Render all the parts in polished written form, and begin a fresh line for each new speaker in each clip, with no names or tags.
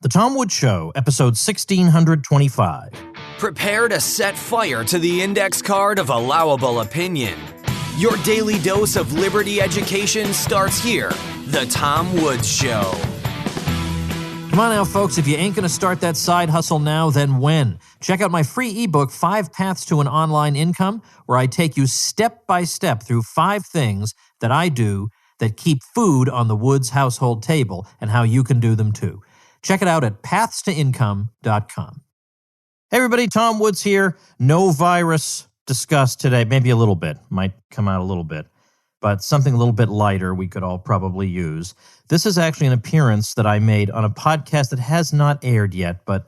The Tom Woods Show, episode 1625.
Prepare to set fire to the index card of allowable opinion. Your daily dose of liberty education starts here. The Tom Woods Show.
Come on now, folks. If you ain't going to start that side hustle now, then when? Check out my free ebook, 5 Paths to an Online Income, where I take you step by step through 5 things that I do that keep food on the Woods household table and how you can do them too. Check it out at pathstoincome.com. Hey everybody, Tom Woods here. No virus discussed today. Maybe a little bit. Might come out a little bit. But something a little bit lighter we could all probably use. This is actually an appearance that I made on a podcast that has not aired yet, but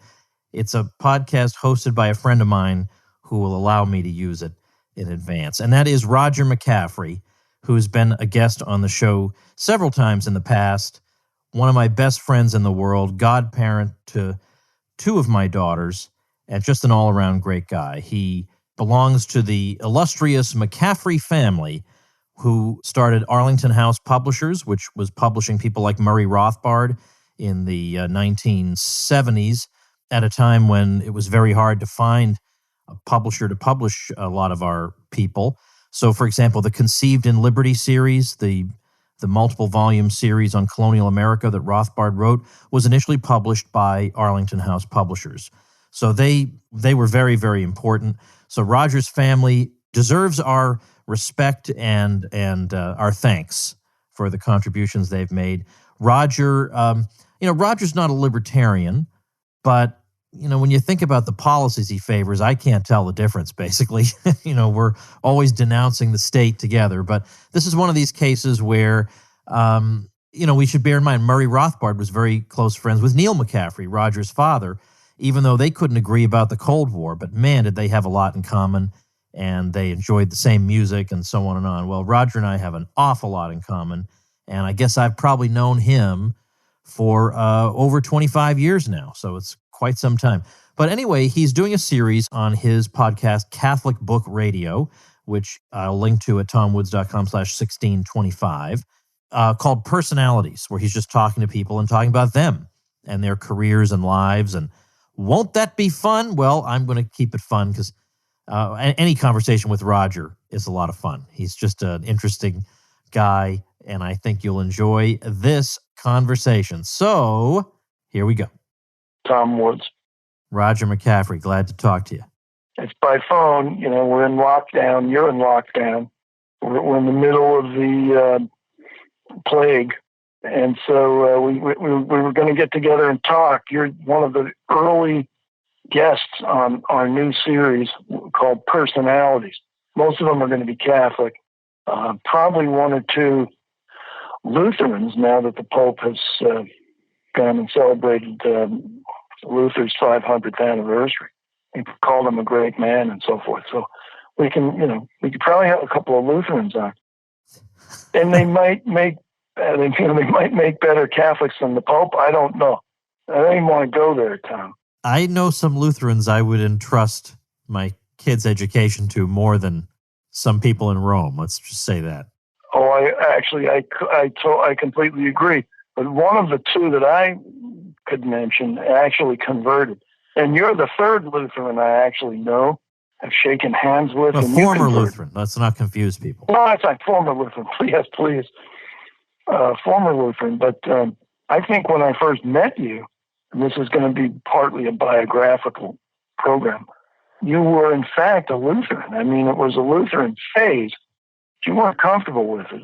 it's a podcast hosted by a friend of mine who will allow me to use it in advance. And that is Roger McCaffrey, who's been a guest on the show several times in the past. One of my best friends in the world, godparent to 2 of my daughters, and just an all-around great guy. He belongs to the illustrious McCaffrey family, who started Arlington House Publishers, which was publishing people like Murray Rothbard in the 1970s, at a time when it was very hard to find a publisher to publish a lot of our people. So, for example, the Conceived in Liberty series, the multiple volume series on colonial America that Rothbard wrote, was initially published by Arlington House Publishers. So they were very, very important. So Roger's family deserves our respect and our thanks for the contributions they've made. Roger, Roger's not a libertarian, but when you think about the policies he favors, I can't tell the difference, basically. We're always denouncing the state together. But this is one of these cases where, we should bear in mind, Murray Rothbard was very close friends with Neil McCaffrey, Roger's father, even though they couldn't agree about the Cold War. But man, did they have a lot in common, and they enjoyed the same music and so on and on. Well, Roger and I have an awful lot in common, and I guess I've probably known him for over 25 years now, so it's quite some time. But anyway, he's doing a series on his podcast, Catholic Book Radio, which I'll link to at tomwoods.com/1625, called Personalities, where he's just talking to people and talking about them and their careers and lives. And won't that be fun? Well, I'm going to keep it fun because any conversation with Roger is a lot of fun. He's just an interesting guy, and I think you'll enjoy this conversation. So here we go.
Tom Woods.
Roger McCaffrey, glad to talk to you.
It's by phone. We're in lockdown. You're in lockdown. We're in the middle of the plague. And so we were going to get together and talk. You're one of the early guests on our new series called Personalities. Most of them are going to be Catholic. Probably 1 or 2 Lutherans, now that the Pope has gone and celebrated Luther's 500th anniversary. He called him a great man and so forth. So we could probably have a couple of Lutherans on, and they might make better Catholics than the Pope. I don't know. I don't even want to go there, Tom.
I know some Lutherans I would entrust my kids' education to more than some people in Rome. Let's just say that.
Oh, I completely agree. But one of the 2 that I could mention actually converted. And you're the 3rd Lutheran I actually know, have shaken hands with.
A former Lutheran. Let's not confuse people.
No, it's not former Lutheran. Yes, please. Former Lutheran. But I think when I first met you, and this is going to be partly a biographical program, you were in fact a Lutheran. I mean, it was a Lutheran phase. You weren't comfortable with it.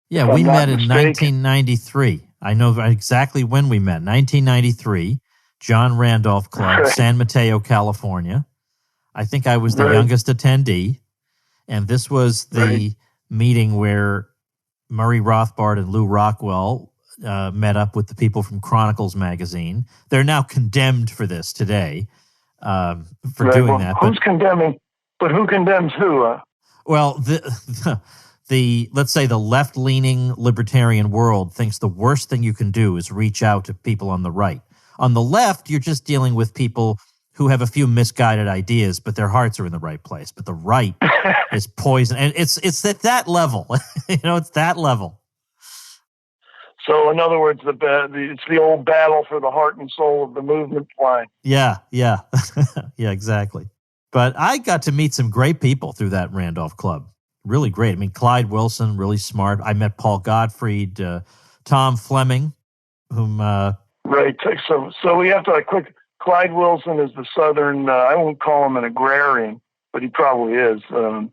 Yeah, we met in 1993. I know exactly when we met. 1993, John Randolph Club, right. San Mateo, California. I think I was the youngest attendee, and this was the meeting where Murray Rothbard and Lou Rockwell met up with the people from Chronicles magazine. They're now condemned for this today, for doing that.
Who's condemning? But who condemns who?
Well, the let's say the left-leaning libertarian world thinks the worst thing you can do is reach out to people on the right. On the left, you're just dealing with people who have a few misguided ideas, but their hearts are in the right place. But the right is poison, and it's at that level. It's that level.
So, in other words, it's the old battle for the heart and soul of the movement line.
Yeah. Yeah, exactly. But I got to meet some great people through that Randolph Club. Really great. I mean, Clyde Wilson, really smart. I met Paul Gottfried, Tom Fleming, whom...
Right. So we have to quick... Clyde Wilson is the Southern... I won't call him an agrarian, but he probably is.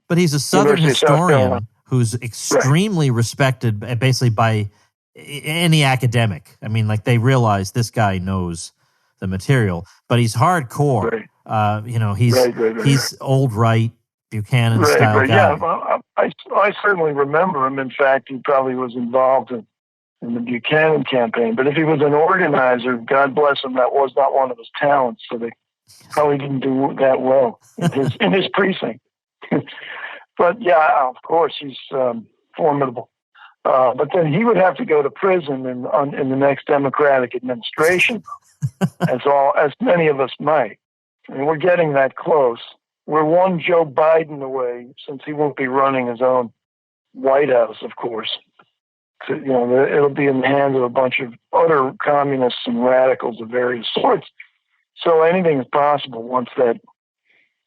But he's a Southern historian who's extremely respected respected by any academic. I mean, like, they realize this guy knows the material, but he's hardcore.
Right.
He's old right, Buchanan style guy.
Yeah, I certainly remember him. In fact, he probably was involved in the Buchanan campaign. But if he was an organizer, God bless him, that was not one of his talents. So they probably didn't do that well in his precinct. But yeah, of course, he's formidable. But then he would have to go to prison in the next Democratic administration, as many of us might. And we're getting that close. We're one Joe Biden away, since he won't be running his own White House, of course. So, it'll be in the hands of a bunch of utter communists and radicals of various sorts. So anything is possible once that...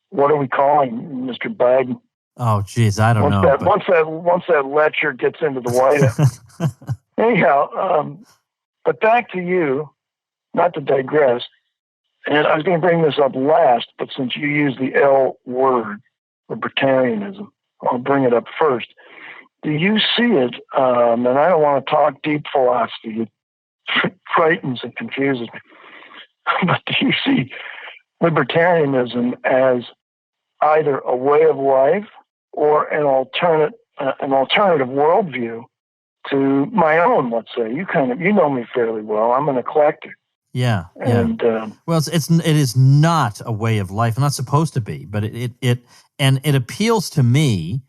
What are we calling Mr. Biden?
Oh, geez, I don't know.
Once that lecture gets into the White House. Anyhow, but back to you, not to digress. And I was going to bring this up last, but since you used the L word, libertarianism, I'll bring it up first. Do you see it, and I don't want to talk deep philosophy, it frightens and confuses me, but do you see libertarianism as either a way of life or an alternative worldview to my own, let's say? You know me fairly well. I'm an eclectic.
Yeah.
And
well, it is not a way of life. Not supposed to be, but it appeals to me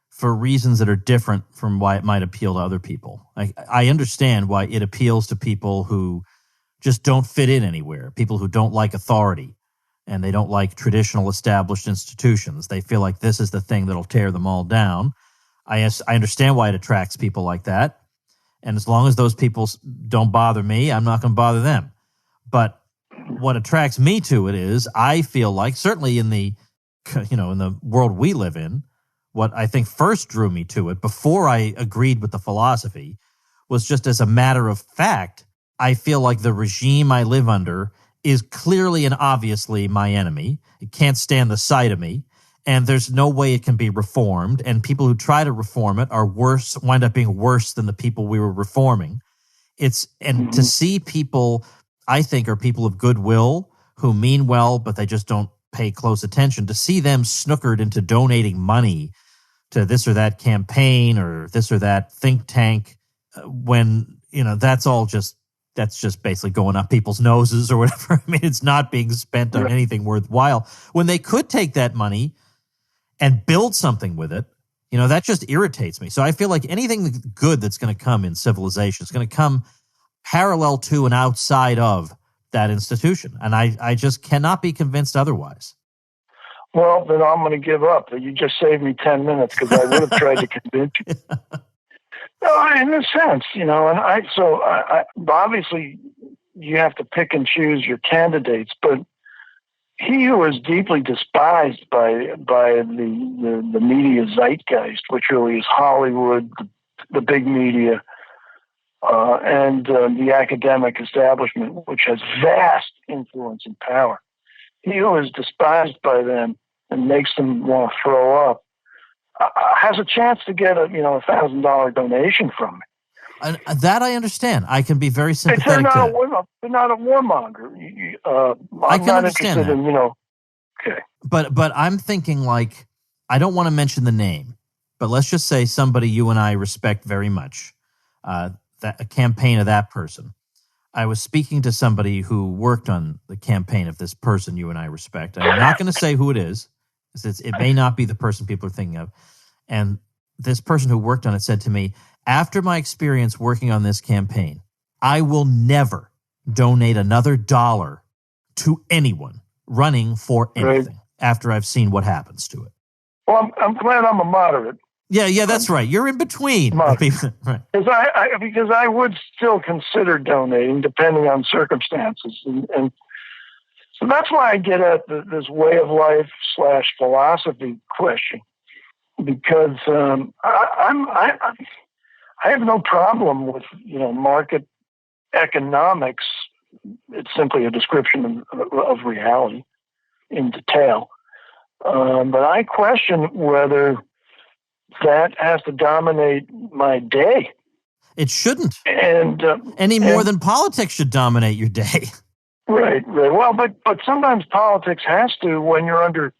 for reasons that are different from why it might appeal to other people. I understand why it appeals to people who just don't fit in anywhere, people who don't like authority, and they don't like traditional established institutions. They feel like this is the thing that'll tear them all down. I understand why it attracts people like that. And as long as those people don't bother me, I'm not going to bother them. But what attracts me to it is, I feel like, certainly in the world we live in, what I think first drew me to it, before I agreed with the philosophy, was just as a matter of fact, I feel like the regime I live under is clearly and obviously my enemy. It can't stand the sight of me, and there's no way it can be reformed, and people who try to reform it wind up being worse than the people we were reforming. To see people, I think, are people of goodwill who mean well, but they just don't pay close attention. To see them snookered into donating money to this or that campaign or this or that think tank, when that's just basically going up people's noses or whatever. I mean, it's not being spent on anything worthwhile, when they could take that money and build something with it. That just irritates me. So I feel like anything good that's going to come in civilization is going to come parallel to and outside of that institution. And I just cannot be convinced otherwise.
Well, then I'm going to give up. You just saved me 10 minutes, because I would have tried to convince you. No, in a sense, and I obviously you have to pick and choose your candidates, but he who is deeply despised by the media zeitgeist, which really is Hollywood, the big media, and the academic establishment, which has vast influence and power. He who is despised by them and makes them want to throw up has a chance to get a $1,000 donation from me.
And that I understand. I can be very sympathetic to that.
They're not a warmonger.
I can understand that.
Okay.
But I'm thinking, like, I don't want to mention the name, but let's just say somebody you and I respect very much, that a campaign of that person. I was speaking to somebody who worked on the campaign of this person you and I respect. I'm not going to say who it is. It may not be the person people are thinking of. And this person who worked on it said to me, after my experience working on this campaign, I will never donate another dollar to anyone running for anything after I've seen what happens to it.
Well, I'm glad I'm a moderate.
Yeah, that's right. You're in between. Right.
Because I would still consider donating depending on circumstances, and so that's why I get at this way of life / philosophy question, because I have no problem with market economics. It's simply a description of reality in detail, but I question whether that has to dominate my day.
It shouldn't,
and
any more than politics should dominate your day.
Right. Well, but sometimes politics has to when you're under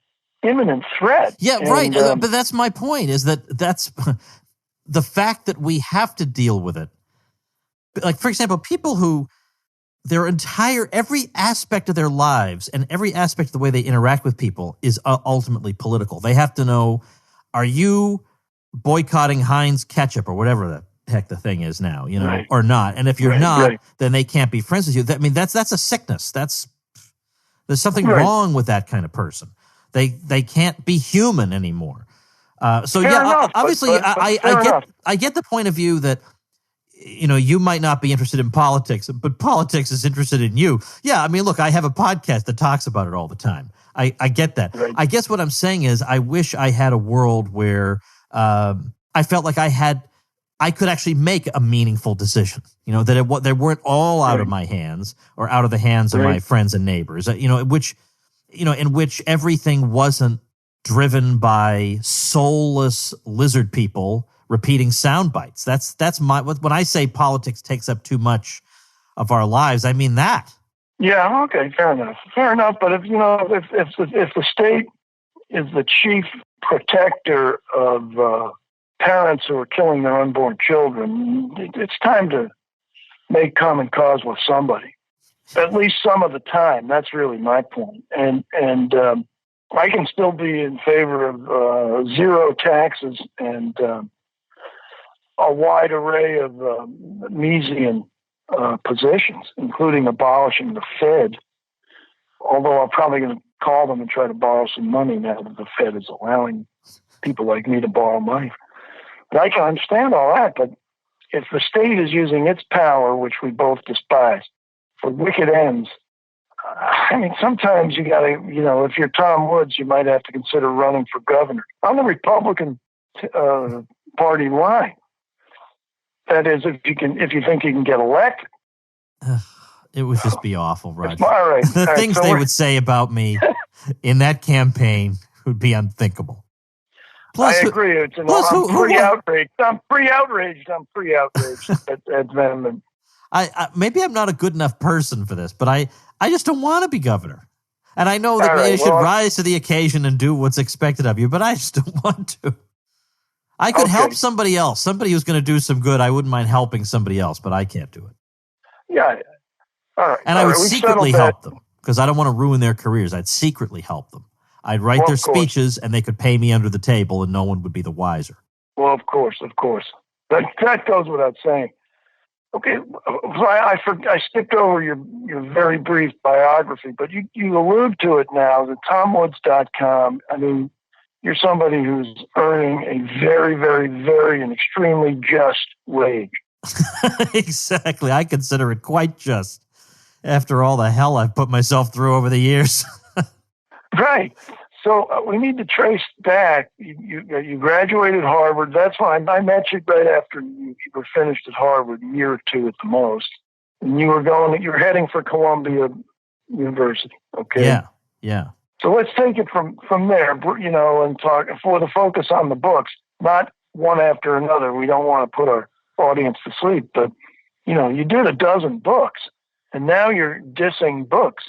imminent threat.
Yeah, right. But that's my point, is that's the fact that we have to deal with it. Like, for example, people who every aspect of their lives and every aspect of the way they interact with people is ultimately political. They have to know, are you boycotting Heinz ketchup or whatever the heck the thing is now,
right.
or not. And if you're not, then they can't be friends with you. That's a sickness. There's something wrong with that kind of person. They can't be human anymore. Fair enough, obviously, I get the point of view that you might not be interested in politics, but politics is interested in you. Yeah, I mean, look, I have a podcast that talks about it all the time. I get that.
Right.
I guess what I'm saying is I wish I had a world where I felt like I could actually make a meaningful decision, that they weren't all out of my hands or out of the hands of my friends and neighbors, in which everything wasn't driven by soulless lizard people repeating sound bites. That's when I say politics takes up too much of our lives, I mean that.
Yeah. Okay. Fair enough. But if the state is the chief protector of parents who are killing their unborn children, it's time to make common cause with somebody, at least some of the time. That's really my point. And I can still be in favor of zero taxes and a wide array of Misesian positions, including abolishing the Fed. Although I'm probably going to call them and try to borrow some money now that the Fed is allowing people like me to borrow money. But I can understand all that. But if the state is using its power, which we both despise, for wicked ends, I mean, sometimes you got to, if you're Tom Woods, you might have to consider running for governor on the Republican Party line. That is, if you think you can get elected.
It would just be awful, Roger.
All right.
The things they would say about me in that campaign would be unthinkable.
Plus, I agree. I'm pretty outraged. I'm pretty outraged at them.
Maybe I'm not a good enough person for this, but I just don't want to be governor. And I know that you should rise to the occasion and do what's expected of you, but I just don't want to. I could help somebody else, somebody who's going to do some good. I wouldn't mind helping somebody else, but I can't do it.
Yeah. All right.
And I would secretly help them because I don't want to ruin their careers. I'd secretly help them. I'd write their speeches and they could pay me under the table and no one would be the wiser.
Well, of course. That goes without saying. Okay, so I skipped over your very brief biography, but you allude to it now, the TomWoods.com. I mean, you're somebody who's earning a very, very, very and extremely just wage.
Exactly. I consider it quite just after all the hell I've put myself through over the years.
Right. So we need to trace back. You graduated Harvard. That's fine. I met you right after you were finished at Harvard, a year or two at the most. And you were heading for Columbia University. Okay.
Yeah.
So let's take it from there, and talk for the focus on the books, not one after another. We don't want to put our audience to sleep, but you did a dozen books, and now you're dissing books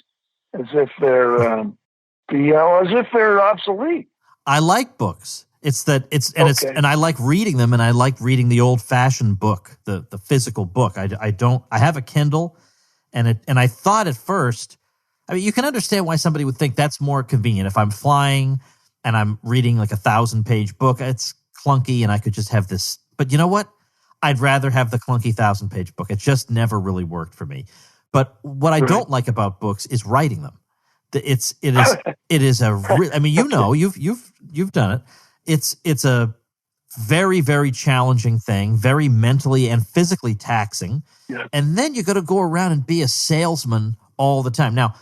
as if they're obsolete. I
like books. And I like reading them, and I like reading the old-fashioned book, the physical book. I have a Kindle, and I thought at first, I mean, you can understand why somebody would think that's more convenient. If I'm flying and I'm reading like a 1,000-page book, it's clunky, and I could just have this. But you know what? I'd rather have the clunky 1,000-page book. It just never really worked for me. But what I don't like about books is writing them. It is a. I mean, you've done it. It's a Very, very challenging thing, very mentally and physically taxing.
Yeah.
And then you got to go around and be a salesman all the time. Now,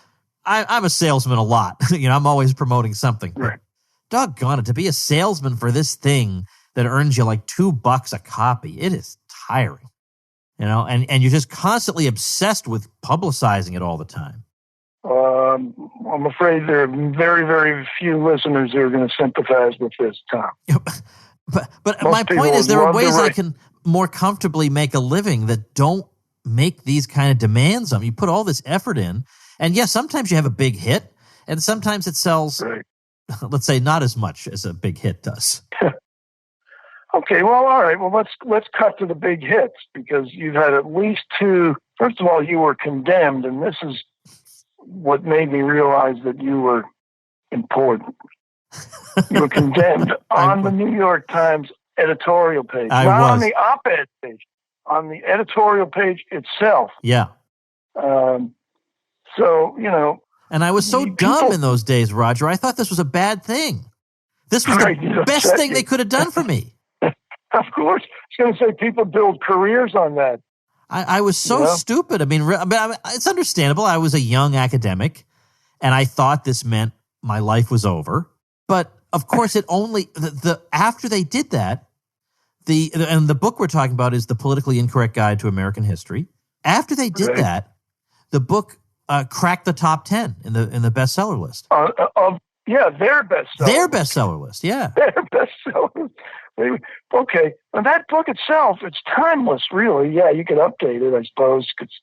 I'm a salesman a lot. I'm always promoting something.
Right.
Doggone it, to be a salesman for this thing that earns you like $2 a copy, it is tiring. And you're just constantly obsessed with publicizing it all the time.
I'm afraid there are very, very few listeners who are going to sympathize with this, Tom.
But my point is, there are ways I can more comfortably make a living that don't make these kind of demands on me. You put all this effort in, and yes, sometimes you have a big hit, and sometimes it sells, let's say, not as much as a big hit does.
Okay, well, all right. Well, let's cut to the big hits, because you've had at least two. First of all, you were condemned, and this is what made me realize that you were important. You were condemned on the New York Times editorial page, not on the op-ed page, on the editorial page itself.
Yeah.
So,
And I was so dumb in those days, Roger. I thought this was a bad thing. This was the best thing they could have done for me.
Of course. I was going to say, people build careers on that.
I was so stupid. I mean, it's understandable. I was a young academic, and I thought this meant my life was over. But, of course, it only after they did that, and the book we're talking about is The Politically Incorrect Guide to American History. After they did that, the book cracked the top 10 in the bestseller list.
Their bestseller.
Their bestseller list, yeah.
Their bestseller. Okay, and that book itself, it's timeless, really. Yeah, you could update it, I suppose. It's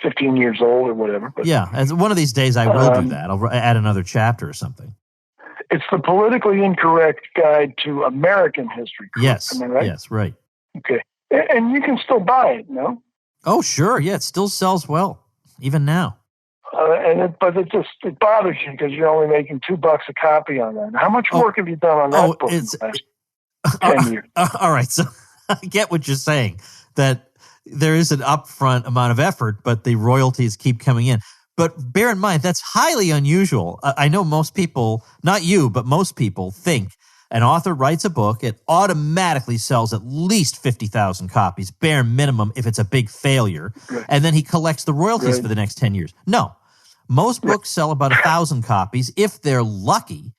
15 years old or whatever. But,
yeah, as one of these days I will do that. I'll add another chapter or something.
It's The Politically Incorrect Guide to American History.
Yes,
am I right?
Yes, right.
Okay, and you can still buy it, no?
Oh, sure, yeah, it still sells well, even now.
But it bothers you because you're only making $2 a copy on that. How much work have you done on that book?
It's
10 years.
All right, so I get what you're saying, that there is an upfront amount of effort, but the royalties keep coming in. But bear in mind, that's highly unusual. I know most people, not you, but most people think an author writes a book, it automatically sells at least 50,000 copies, bare minimum if it's a big failure, and then he collects the royalties for the next 10 years. No, most books sell about 1,000 copies if they're lucky,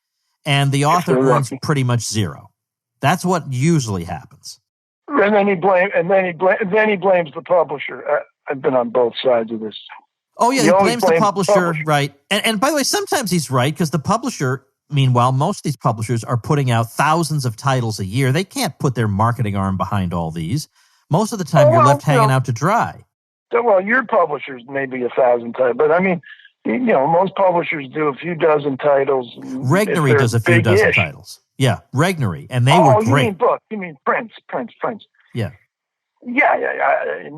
and the author earns pretty much zero. That's what usually happens.
And then he blames the publisher. I've been on both sides of this.
Oh yeah, he blames the publisher, right? And by the way, sometimes he's right, because the publisher. Meanwhile, most of these publishers are putting out thousands of titles a year. They can't put their marketing arm behind all these. Most of the time, you're left hanging out to dry.
Well, your publishers may be 1,000 titles, but I mean, most publishers do a few dozen titles.
Regnery does a few dozen titles. Yeah, Regnery, and they were great.
You mean book? You mean prints?
Yeah.
Yeah.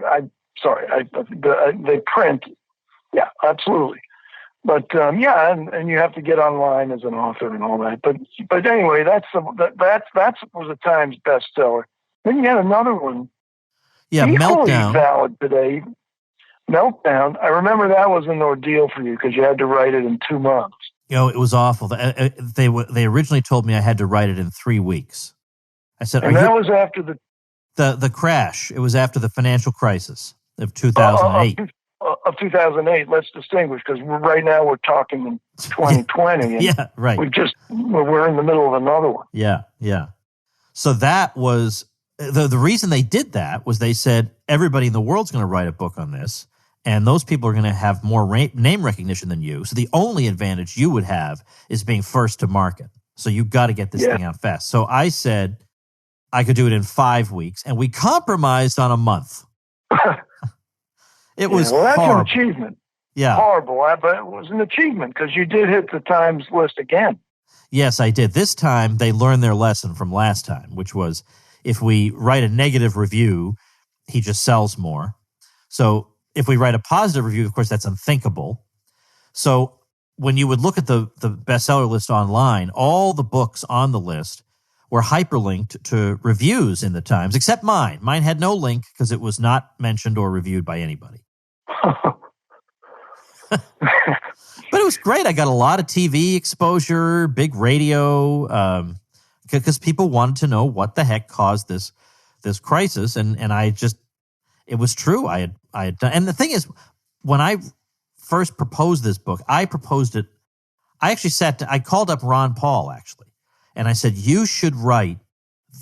I'm sorry. They print. Yeah, absolutely. But and you have to get online as an author and all that. But anyway, that was a Times bestseller. Then you had another one.
Yeah, Meltdown.
Valid today. Meltdown. I remember that was an ordeal for you because you had to write it in 2 months.
It was awful. They originally told me I had to write it in 3 weeks. I said,
and that was after
the crash. It was after the financial crisis of 2008.
Of 2008, let's distinguish, because right now we're talking in 2020. And
yeah, right.
We're in the middle of another one.
Yeah. So that was the reason they did that was they said everybody in the world's going to write a book on this, and those people are going to have more name recognition than you. So the only advantage you would have is being first to market. So you've got to get this thing out fast. So I said I could do it in 5 weeks, and we compromised on a month. It was
that's
horrible.
an achievement.
Yeah.
Horrible, but it was an achievement because you did hit the Times list again.
Yes, I did. This time, they learned their lesson from last time, which was if we write a negative review, he just sells more. So if we write a positive review, of course, that's unthinkable. So when you would look at the bestseller list online, all the books on the list were hyperlinked to reviews in the Times, except mine. Mine had no link because it was not mentioned or reviewed by anybody. But it was great. I got a lot of TV exposure, big radio, because people wanted to know what the heck caused this crisis, and it was true. I had done, and the thing is, when I first proposed this book, I proposed it. I actually I called up Ron Paul actually, and I said, you should write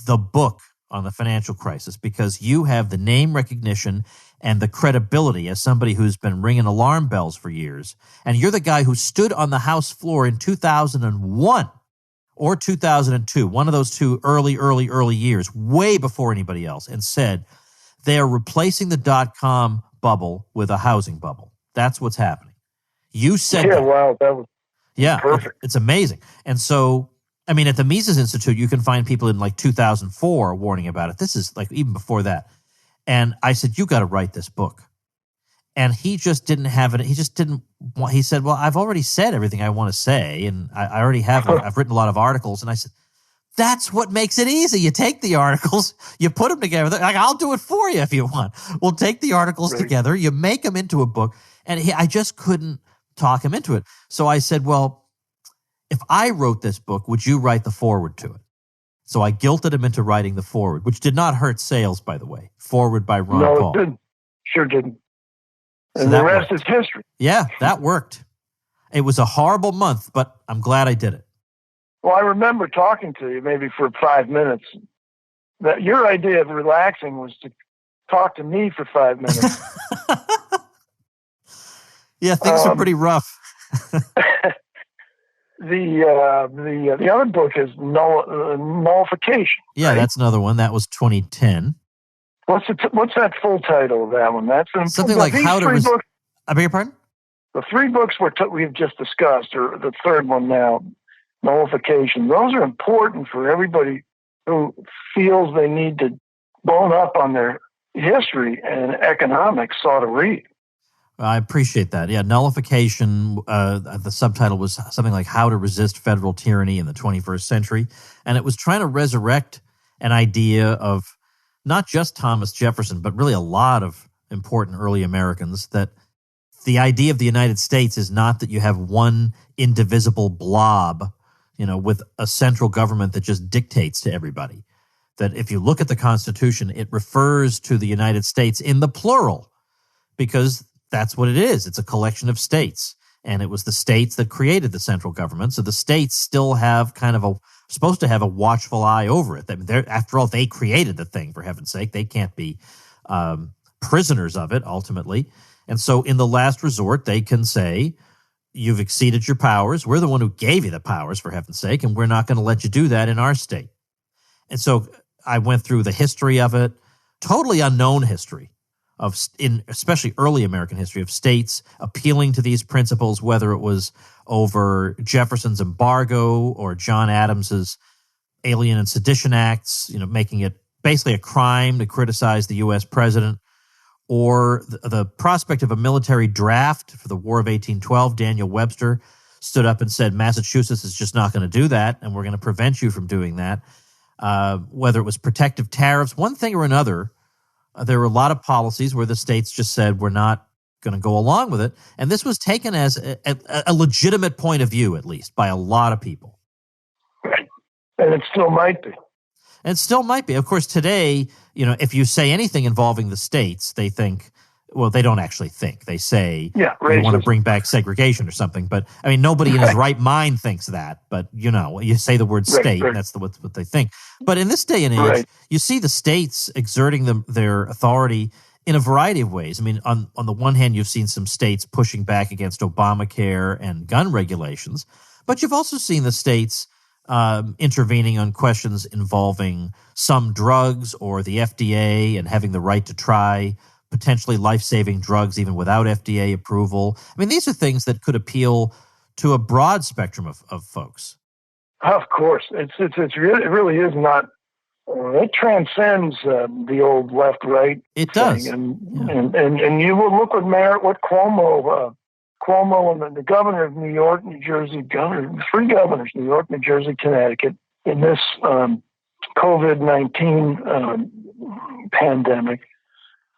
the book on the financial crisis because you have the name recognition and the credibility as somebody who's been ringing alarm bells for years. And you're the guy who stood on the House floor in 2001 or 2002, one of those two early years, way before anybody else, and said they are replacing the dot-com bubble with a housing bubble. That's what's happening. You said that.
Wow, that was perfect.
It's amazing. And so, I mean, at the Mises Institute, you can find people in like 2004 warning about it. This is like even before that. And I said, you got to write this book. And he just didn't have it. He just didn't want, he said, well, I've already said everything I want to say. And I already have, I've written a lot of articles. And I said, that's what makes it easy. You take the articles, you put them together. Like, I'll do it for you if you want. We'll take the articles together. You make them into a book. And I just couldn't talk him into it. So I said, well, if I wrote this book, would you write the foreword to it? So I guilted him into writing the foreword, which did not hurt sales, by the way. Foreword by Ron Paul.
No, it didn't. Sure didn't. And the rest is history.
Yeah, that worked. It was a horrible month, but I'm glad I did it.
Well, I remember talking to you maybe for 5 minutes. That your idea of relaxing was to talk to me for 5 minutes.
Yeah, things are pretty rough.
The other book is Nullification.
Yeah, right? That's another one. That was 2010.
What's that full title of that one? That's
something like How to. I beg your pardon?
The three books we've just discussed, or the third one now, Nullification. Those are important for everybody who feels they need to bone up on their history and economics. Ought to read.
I appreciate that. Yeah, Nullification, the subtitle was something like How to Resist Federal Tyranny in the 21st Century. And it was trying to resurrect an idea of not just Thomas Jefferson, but really a lot of important early Americans, that the idea of the United States is not that you have one indivisible blob, with a central government that just dictates to everybody. That if you look at the Constitution, it refers to the United States in the plural, because that's what it is. It's a collection of states. And it was the states that created the central government. So the states still have supposed to have a watchful eye over it. After all, they created the thing, for heaven's sake. They can't be prisoners of it, ultimately. And so in the last resort, they can say, you've exceeded your powers. We're the one who gave you the powers, for heaven's sake, and we're not going to let you do that in our state. And so I went through the history of it, totally unknown history, especially early American history, of states appealing to these principles, whether it was over Jefferson's embargo or John Adams's Alien and Sedition Acts, making it basically a crime to criticize the U.S. president, or the prospect of a military draft for the War of 1812. Daniel Webster stood up and said, Massachusetts is just not going to do that, and we're going to prevent you from doing that. Whether it was protective tariffs, one thing or another, there were a lot of policies where the states just said, we're not going to go along with it. And this was taken as a legitimate point of view, at least, by a lot of people.
Right. And it still might be.
And it still might be. Of course, today, if you say anything involving the states, they think, well, they don't actually think. They say, we want to bring back segregation or something. But, nobody in his right mind thinks that. But, you say the word state, and that's what they think. But in this day and age, you see the states exerting their authority in a variety of ways. On the one hand, you've seen some states pushing back against Obamacare and gun regulations. But you've also seen the states intervening on questions involving some drugs or the FDA and having the right to try potentially life-saving drugs even without FDA approval. These are things that could appeal to a broad spectrum of folks.
Of course. It really is not, it transcends the old left-right
It does.
And you will look what Cuomo and the governor of New York, New Jersey, three governors, New York, New Jersey, Connecticut, in this COVID-19 pandemic,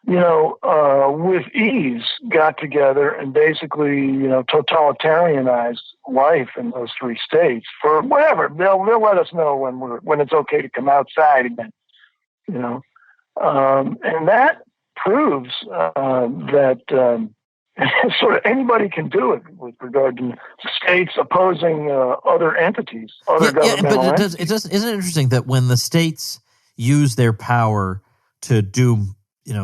with ease got together and basically, totalitarianized life in those three states for whatever. They'll let us know when it's okay to come outside again, and that proves that sort of anybody can do it with regard to states opposing other entities, other governmental entities.
Isn't it interesting that when the states use their power to do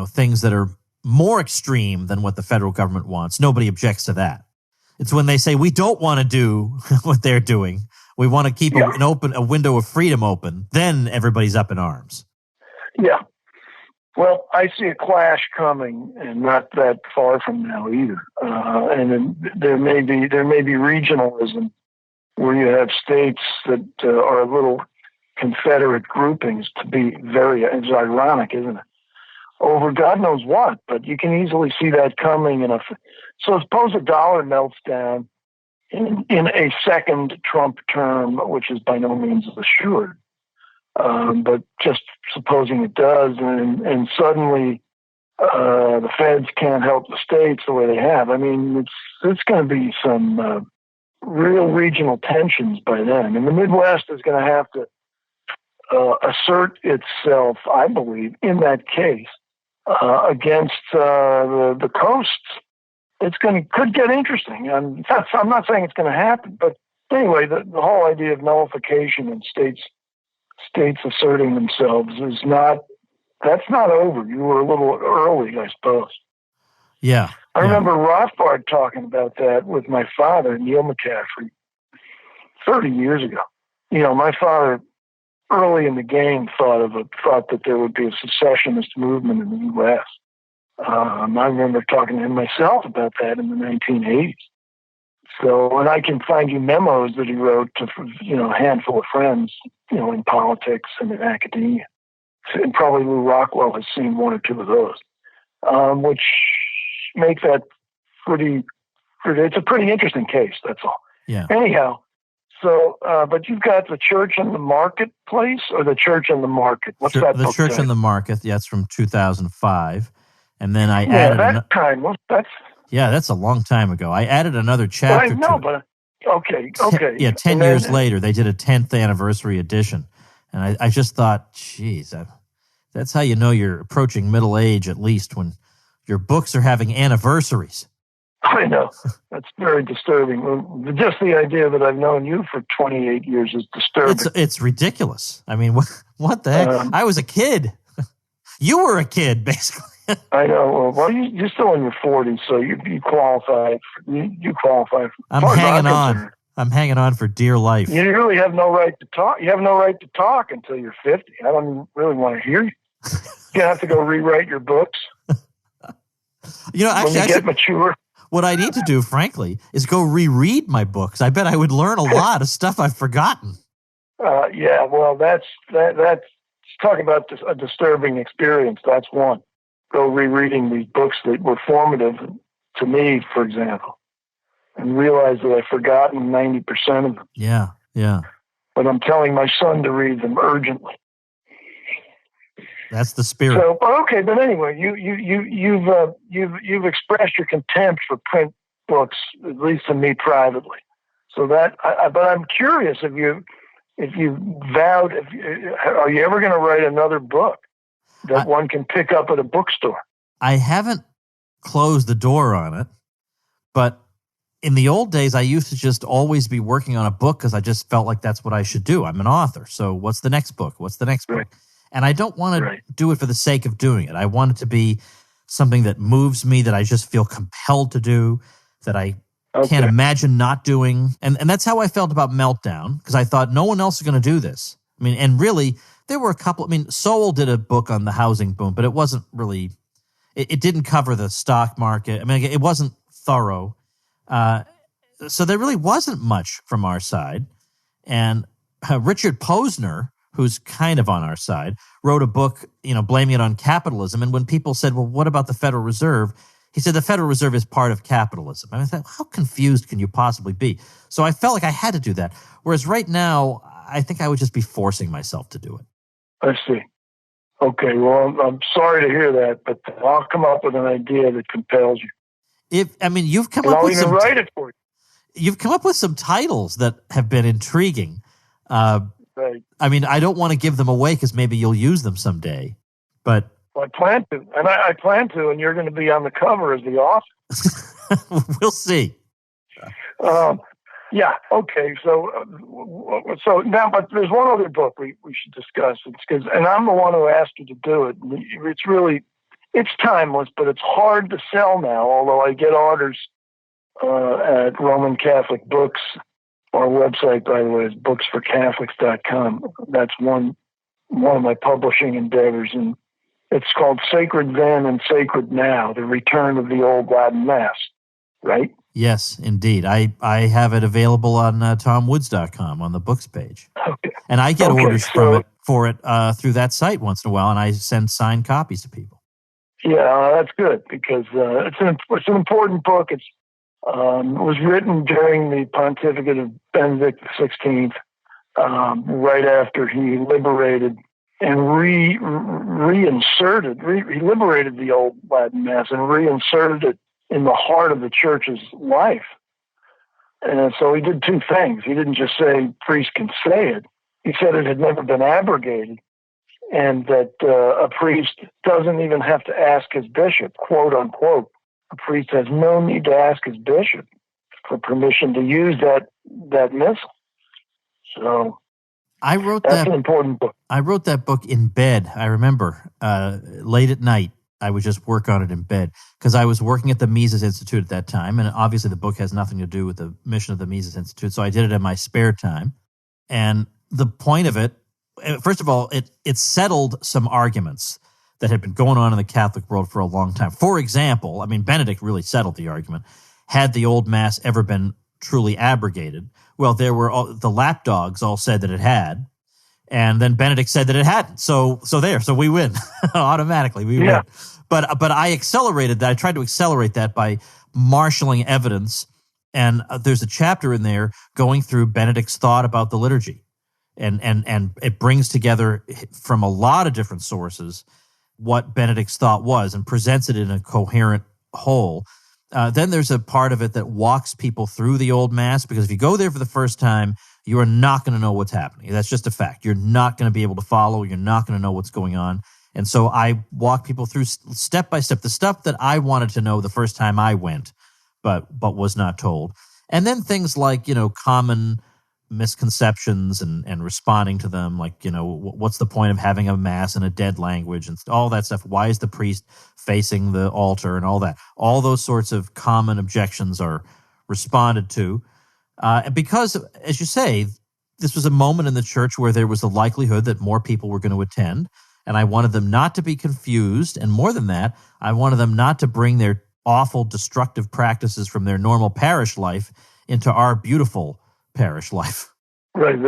things that are more extreme than what the federal government wants, nobody objects to that. It's when they say we don't want to do what they're doing, we want to keep a window of freedom open, then everybody's up in arms.
Yeah. Well, I see a clash coming, and not that far from now either. And then there may be regionalism, where you have states that are little confederate groupings. To be it's ironic, isn't it? Over God knows what, but you can easily see that coming. So suppose a dollar melts down in a second Trump term, which is by no means assured. But just supposing it does, and suddenly the feds can't help the states the way they have. I mean, it's going to be some real regional tensions by then. And the Midwest is going to have to assert itself, I believe, in that case against the coasts. Could get interesting. I'm not saying it's going to happen, but anyway, the whole idea of nullification and states asserting themselves that's not over. You were a little early, I suppose.
Yeah.
I remember Rothbard talking about that with my father, Neil McCaffrey, 30 years ago. My father, early in the game, thought that there would be a secessionist movement in the U.S. I remember talking to him myself about that in the 1980s. So, and I can find you memos that he wrote to, a handful of friends, in politics and in academia. And probably Lou Rockwell has seen one or two of those, which make that it's a pretty interesting case, that's all.
Yeah.
Anyhow, so, but you've got The Church and the Marketplace, or The Church and the Market. What's that
The
book
Church
title?
and the Market, it's from 2005. And then I added... that's a long time ago. I added another chapter
okay.
10 years later, they did a 10th anniversary edition. And I just thought, geez, that's how you know you're approaching middle age, at least, when your books are having anniversaries.
I know. That's very disturbing. Just the idea that I've known you for 28 years is disturbing.
It's ridiculous. I mean, what the heck? I was a kid. You were a kid, basically.
I know. Well, you're still in your 40s, so you qualify. You qualify.
I'm hanging on. I'm hanging on for dear life.
You really have no right to talk. You have no right to talk until you're 50. I don't really want to hear you. You have to go rewrite your books.
Actually,
when you get mature.
What I need to do, frankly, is go reread my books. I bet I would learn a lot of stuff I've forgotten.
Well, that's talking about a disturbing experience. That's one. Go rereading these books that were formative to me, for example, and realize that I've forgotten 90% of them.
Yeah.
But I'm telling my son to read them urgently.
That's the spirit.
So, okay, but anyway, you've expressed your contempt for print books, at least to me privately. So but I'm curious if you vowed, are you ever going to write another book that one can pick up at a bookstore?
I haven't closed the door on it, but in the old days, I used to just always be working on a book because I just felt like that's what I should do. I'm an author, so what's the next book? What's the next book? And I don't want to do it for the sake of doing it. I want it to be something that moves me, that I just feel compelled to do, that I can't imagine not doing. And that's how I felt about Meltdown, because I thought no one else is going to do this. I mean, and really, there were a couple. I mean, Sowell did a book on the housing boom, but it wasn't really, it didn't cover the stock market. I mean, it wasn't thorough. So there really wasn't much from our side. And Richard Posner, who's kind of on our side, wrote a book, blaming it on capitalism. And when people said, well, what about the Federal Reserve? He said the Federal Reserve is part of capitalism. And I thought, how confused can you possibly be? So I felt like I had to do that. Whereas right now, I think I would just be forcing myself to do it.
I see. Okay, well, I'm sorry to hear that, but I'll come up with an idea that compels you.
You've come
And
up
I'll
with
even write it for you.
You've come up with some titles that have been intriguing.
Right.
I don't want to give them away because maybe you'll use them someday. But
I plan to, and I plan to, and you're going to be on the cover as the author.
We'll see.
Yeah. Okay. So now, but there's one other book we should discuss. And I'm the one who asked you to do it. It's timeless, but it's hard to sell now. Although I get orders at Roman Catholic Books. Our website, by the way, is booksforcatholics.com. That's one of my publishing endeavors, and it's called Sacred Then and Sacred Now: The Return of the Old Latin Mass. Right?
Yes, indeed. I have it available on tomwoods.com on the books page.
Okay.
And I get orders for it through that site once in a while, and I send signed copies to people.
Yeah, that's good because it's an important book. It was written during the pontificate of Benedict XVI, right after he liberated and reinserted. He liberated the old Latin Mass and reinserted it in the heart of the church's life. And so he did two things. He didn't just say priests can say it. He said it had never been abrogated, and that a priest doesn't even have to ask his bishop, quote unquote. A priest has no need to ask his bishop for permission to use that missal. So that's an important book.
I wrote that book in bed. I remember late at night. I would just work on it in bed because I was working at the Mises Institute at that time. And obviously the book has nothing to do with the mission of the Mises Institute. So I did it in my spare time. And the point of it, first of all, it settled some arguments that had been going on in the Catholic world for a long time. For example, Benedict really settled the argument. Had the old Mass ever been truly abrogated? Well, there were the lapdogs all said that it had. And then Benedict said that it hadn't. So we win automatically. We win. But I accelerated that. I tried to accelerate that by marshaling evidence. And there's a chapter in there going through Benedict's thought about the liturgy. And it brings together from a lot of different sources what Benedict's thought was and presents it in a coherent whole. Then there's a part of it that walks people through the old Mass, because if you go there for the first time, you are not going to know what's happening. That's just a fact. You're not going to be able to follow. You're not going to know what's going on. And so I walk people through step by step the stuff that I wanted to know the first time I went, but was not told. And then things like, common misconceptions and responding to them, like, what's the point of having a Mass in a dead language and all that stuff? Why is the priest facing the altar and all that? All those sorts of common objections are responded to. Because, as you say, this was a moment in the church where there was the likelihood that more people were going to attend, and I wanted them not to be confused, and more than that, I wanted them not to bring their awful, destructive practices from their normal parish life into our beautiful parish life.
Right.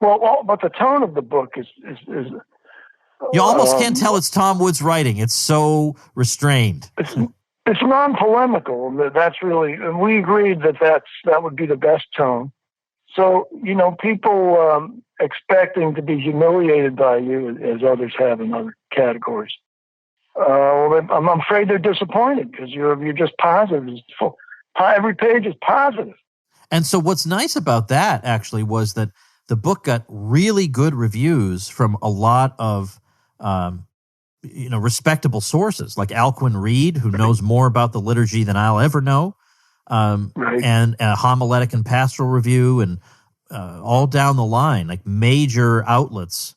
Well, but the tone of the book is
you almost can't tell it's Tom Woods writing. It's so restrained.
It's non-polemical, and that's really, and we agreed that would be the best tone. So, people expecting to be humiliated by you, as others have in other categories. I'm afraid they're disappointed because you're just positive. Every page is positive.
And so what's nice about that actually was that the book got really good reviews from a lot of respectable sources, like Alcuin Reed, who knows more about the liturgy than I'll ever know, and Homiletic and Pastoral Review, and all down the line, like major outlets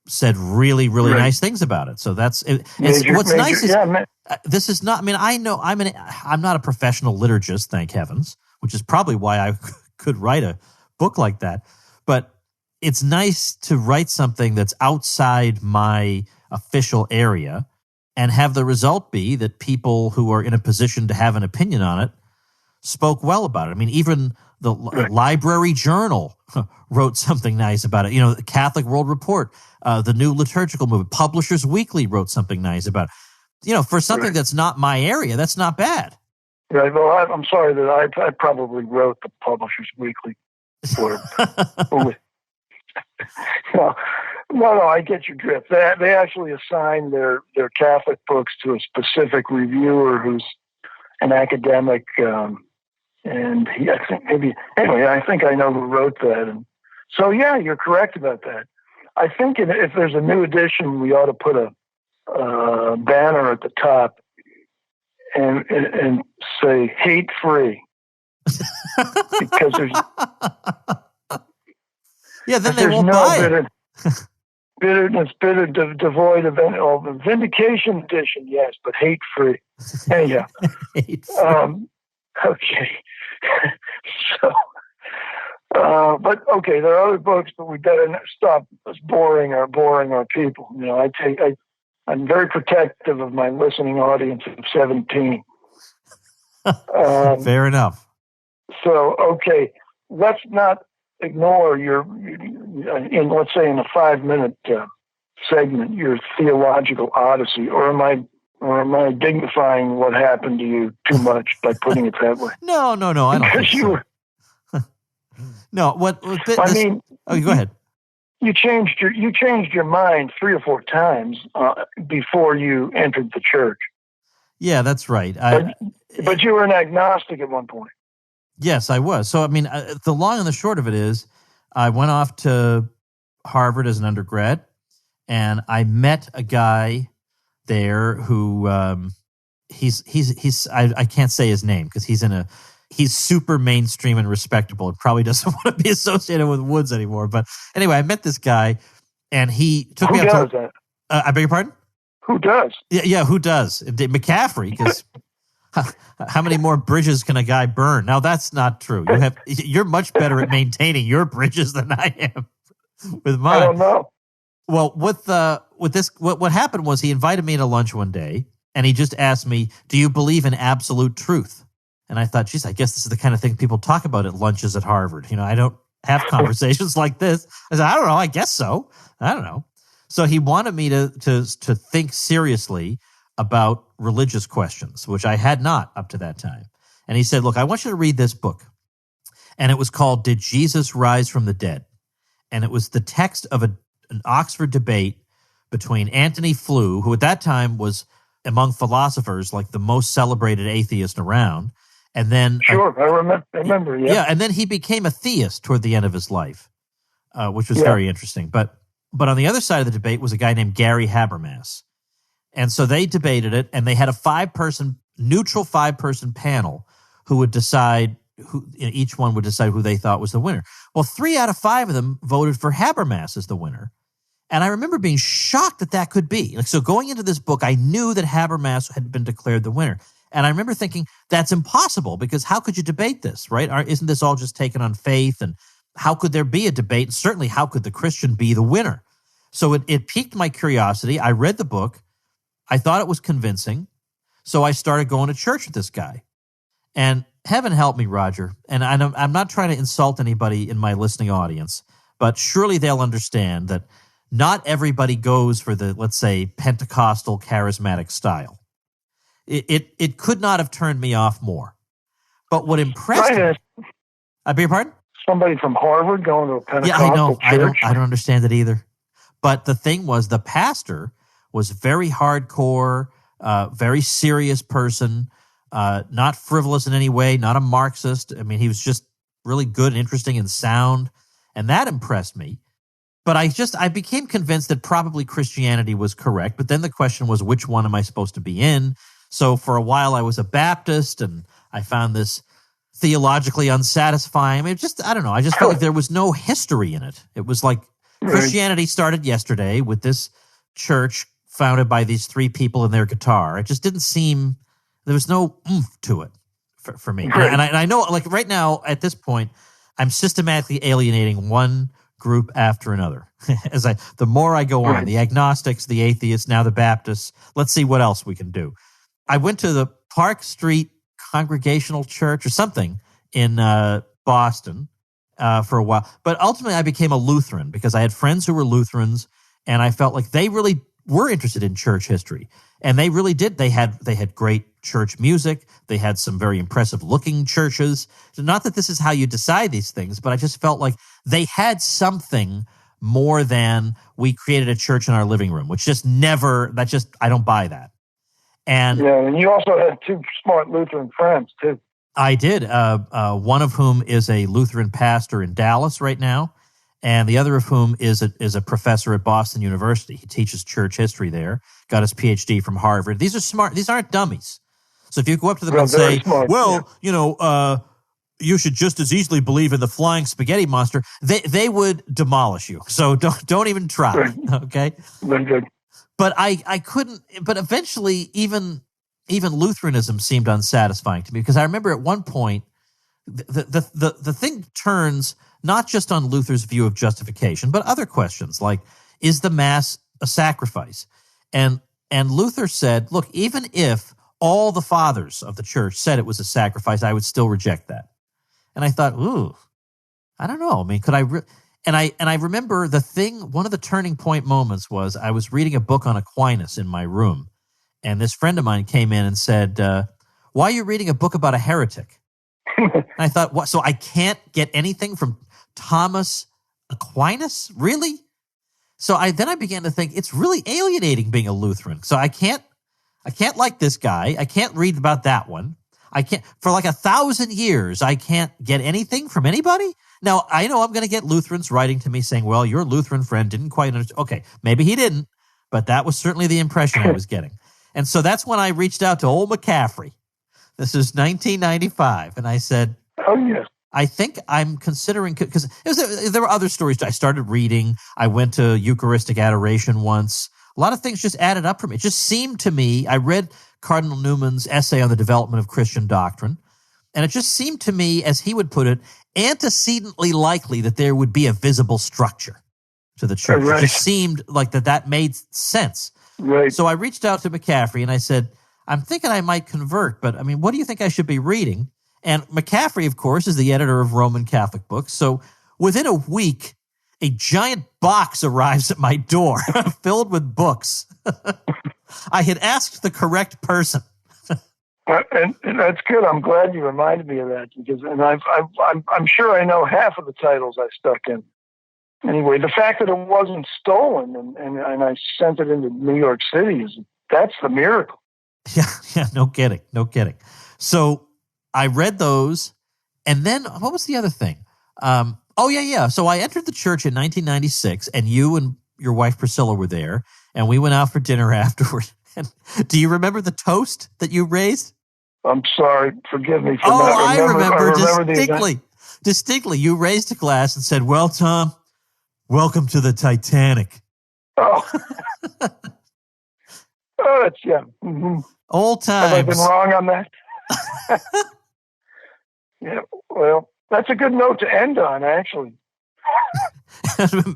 said really, really nice things about it. So that's it. This is not. I know I'm not a professional liturgist, thank heavens, which is probably why I could write a book like that. But it's nice to write something that's outside my official area and have the result be that people who are in a position to have an opinion on it spoke well about it. Even the Library Journal wrote something nice about it. The Catholic World Report, the New Liturgical Movement, Publishers Weekly wrote something nice about it. For something that's not my area, that's not bad.
Right. Well, I'm sorry that I probably wrote the Publishers Weekly for No, I get your drift. They actually assign their Catholic books to a specific reviewer who's an academic, and I think I know who wrote that. And so, yeah, you're correct about that. I think if there's a new edition, we ought to put a banner at the top and say hate free, because there's
then they won't buy it.
Bitterness, devoid of vindication edition, yes, but hate free. Anyhow, okay. So, but okay, there are other books, but we better stop boring our people. You know, I'm very protective of my listening audience of 17.
Fair enough.
So, okay, let's not ignore let's say in a 5-minute segment, your theological odyssey, or am I dignifying what happened to you too much by putting it that way?
No, I don't think so. No, go ahead.
You changed your mind 3 or 4 times before you entered the church.
Yeah, that's right.
But you were an agnostic at one point.
Yes, I was. So, I mean, the long and the short of it is, I went off to Harvard as an undergrad, and I met a guy there who I can't say his name because he's super mainstream and respectable and probably doesn't want to be associated with Woods anymore. But anyway, I met this guy, and he took me up to. I beg your pardon?
Who does?
Yeah, who does? McCaffrey, because. How many more bridges can a guy burn? Now, that's not true. You're much better at maintaining your bridges than I am with mine.
I don't know.
Well, with this, what happened was he invited me to lunch one day, and he just asked me, "Do you believe in absolute truth?" And I thought, geez, I guess this is the kind of thing people talk about at lunches at Harvard. You know, I don't have conversations like this. I said, I don't know. I guess so. I don't know. So he wanted me to think seriously about religious questions, which I had not up to that time. And he said, look, I want you to read this book. And it was called Did Jesus Rise from the Dead? And it was the text of an Oxford debate between Antony Flew, who at that time was among philosophers like the most celebrated atheist around. And then
I remember. Yeah.
And then he became a theist toward the end of his life, which was very interesting. But on the other side of the debate was a guy named Gary Habermas. And so they debated it, and they had a neutral 5-person panel who would decide each one would decide who they thought was the winner. Well, 3 out of 5 of them voted for Habermas as the winner. And I remember being shocked that could be. So going into this book, I knew that Habermas had been declared the winner. And I remember thinking, that's impossible, because how could you debate this, right? Isn't this all just taken on faith? And how could there be a debate? And certainly, how could the Christian be the winner? So it piqued my curiosity. I read the book. I thought it was convincing, so I started going to church with this guy. And heaven help me, Roger, and I'm not trying to insult anybody in my listening audience, but surely they'll understand that not everybody goes for the, let's say, Pentecostal charismatic style. It could not have turned me off more. But what impressed me... I beg your pardon?
Somebody from Harvard going to a Pentecostal church?
I don't understand it either. But the thing was, the pastor was very hardcore, very serious person, not frivolous in any way, not a Marxist. I mean, he was just really good, interesting, and sound, and that impressed me. But I became convinced that probably Christianity was correct, but then the question was, which one am I supposed to be in? So for a while I was a Baptist, and I found this theologically unsatisfying. I mean, I don't know. I just felt like there was no history in it. It was like Christianity started yesterday with this church founded by these 3 people and their guitar. It just didn't seem, there was no oomph to it for me. Right. And I know, like right now, at this point, I'm systematically alienating one group after another. The more I go on, the agnostics, the atheists, now the Baptists, let's see what else we can do. I went to the Park Street Congregational Church or something in Boston for a while. But ultimately, I became a Lutheran because I had friends who were Lutherans, and I felt like they really were interested in church history. And they really did. They had great church music. They had some very impressive looking churches. Not that this is how you decide these things, but I just felt like they had something more than we created a church in our living room, which I don't buy that. And
you also had two smart Lutheran friends, too.
I did. One of whom is a Lutheran pastor in Dallas right now, and the other of whom is a professor at Boston University. He teaches church history there, got his PhD from Harvard. These are smart. These aren't dummies. So if you go up to them and say, smart, you should just as easily believe in the flying spaghetti monster, they would demolish you. So don't even try, okay?
Very good.
But I couldn't. But eventually, even Lutheranism seemed unsatisfying to me, because I remember at one point the thing turns not just on Luther's view of justification, but other questions like, is the Mass a sacrifice? And Luther said, look, even if all the fathers of the church said it was a sacrifice, I would still reject that. And I thought, ooh, I don't know. I mean, could I? And I remember one of the turning point moments was I was reading a book on Aquinas in my room, and this friend of mine came in and said, why are you reading a book about a heretic? And I thought, what? So I can't get anything from Thomas Aquinas? Really? So I began to think it's really alienating being a Lutheran. So I can't like this guy. I can't read about that one. I can't, for like 1,000 years, I can't get anything from anybody. Now, I know I'm going to get Lutherans writing to me saying, well, your Lutheran friend didn't quite understand. Okay, maybe he didn't, but that was certainly the impression I was getting. And so that's when I reached out to old McCaffrey. This is 1995. And I said,
oh, yes.
I think I'm considering, because there were other stories. I started reading. I went to Eucharistic adoration once. A lot of things just added up for me. It just seemed to me, I read Cardinal Newman's essay on the development of Christian doctrine, and it just seemed to me, as he would put it, antecedently likely that there would be a visible structure to the church. Right. It just seemed like that made sense.
Right.
So I reached out to McCaffrey and I said, I'm thinking I might convert, but I mean, what do you think I should be reading? And McCaffrey, of course, is the editor of Roman Catholic Books. So within a week, a giant box arrives at my door filled with books. I had asked the correct person.
And that's good. I'm glad you reminded me of that, because I'm sure I know half of the titles I stuck in. Anyway, the fact that it wasn't stolen and I sent it into New York City that's the miracle.
Yeah, no kidding. So I read those, and then what was the other thing? So I entered the church in 1996, and you and your wife Priscilla were there, and we went out for dinner afterward. And do you remember the toast that you raised?
I'm sorry. Forgive me for
that.
I
remember distinctly. You raised a glass and said, well, Tom, welcome to the Titanic.
Oh. That's, yeah. Mm-hmm.
Old times.
Have I been wrong on that? Yeah, well, that's a good note to end on, actually.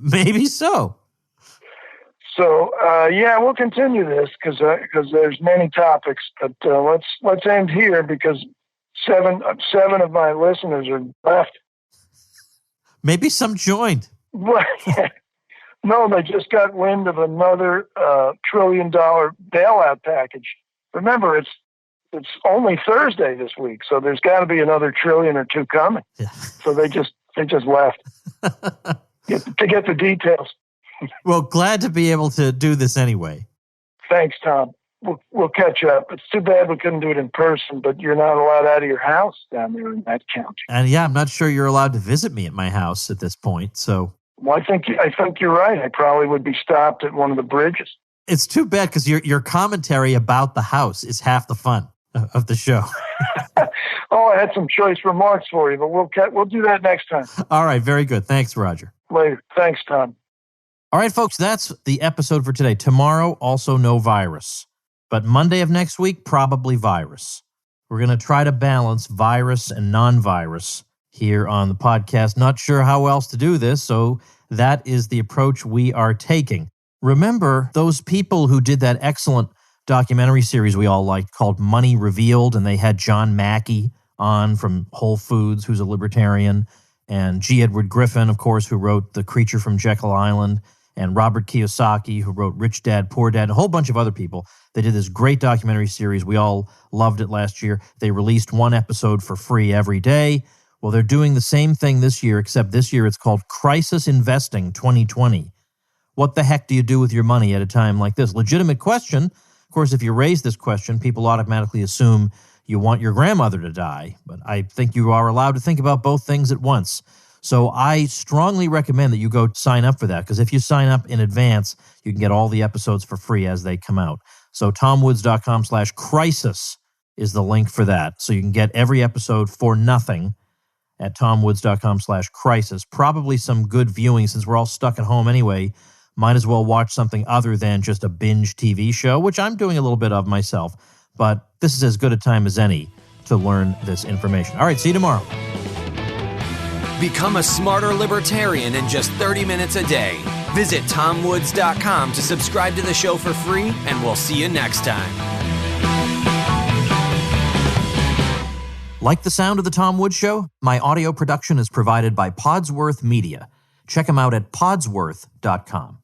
Maybe so.
So, we'll continue this because there's many topics, but let's end here because seven of my listeners are left.
Maybe some joined.
Well, no, they just got wind of another $1 trillion bailout package. Remember, it's only Thursday this week, so there's got to be another $1 trillion or $2 coming. Yeah. So they just left to get the details.
Well, glad to be able to do this anyway.
Thanks, Tom. We'll catch up. It's too bad we couldn't do it in person, but you're not allowed out of your house down there in that county.
And I'm not sure you're allowed to visit me at my house at this point. So,
well, I think you're right. I probably would be stopped at one of the bridges.
It's too bad because your commentary about the house is half the fun of the show.
I had some choice remarks for you, but we'll do that next time.
All right, very good. Thanks, Roger.
Later. Thanks, Tom.
All right, folks, that's the episode for today. Tomorrow, also no virus. But Monday of next week, probably virus. We're going to try to balance virus and non-virus here on the podcast. Not sure how else to do this, so that is the approach we are taking. Remember those people who did that excellent documentary series we all liked called Money Revealed, and they had John Mackey on from Whole Foods, who's a libertarian, and G. Edward Griffin, of course, who wrote The Creature from Jekyll Island, and Robert Kiyosaki, who wrote Rich Dad, Poor Dad, and a whole bunch of other people. They did this great documentary series. We all loved it last year. They released one episode for free every day. Well, they're doing the same thing this year, except this year it's called Crisis Investing 2020. What the heck do you do with your money at a time like this? Legitimate question. Of course, if you raise this question, people automatically assume you want your grandmother to die. But I think you are allowed to think about both things at once. So I strongly recommend that you go sign up for that, because if you sign up in advance, you can get all the episodes for free as they come out. So tomwoods.com/crisis is the link for that. So you can get every episode for nothing at tomwoods.com/crisis. Probably some good viewing, since we're all stuck at home anyway. Might as well watch something other than just a binge TV show, which I'm doing a little bit of myself. But this is as good a time as any to learn this information. All right, see you tomorrow.
Become a smarter libertarian in just 30 minutes a day. Visit tomwoods.com to subscribe to the show for free, and we'll see you next time.
Like the sound of The Tom Woods Show? My audio production is provided by Podsworth Media. Check them out at podsworth.com.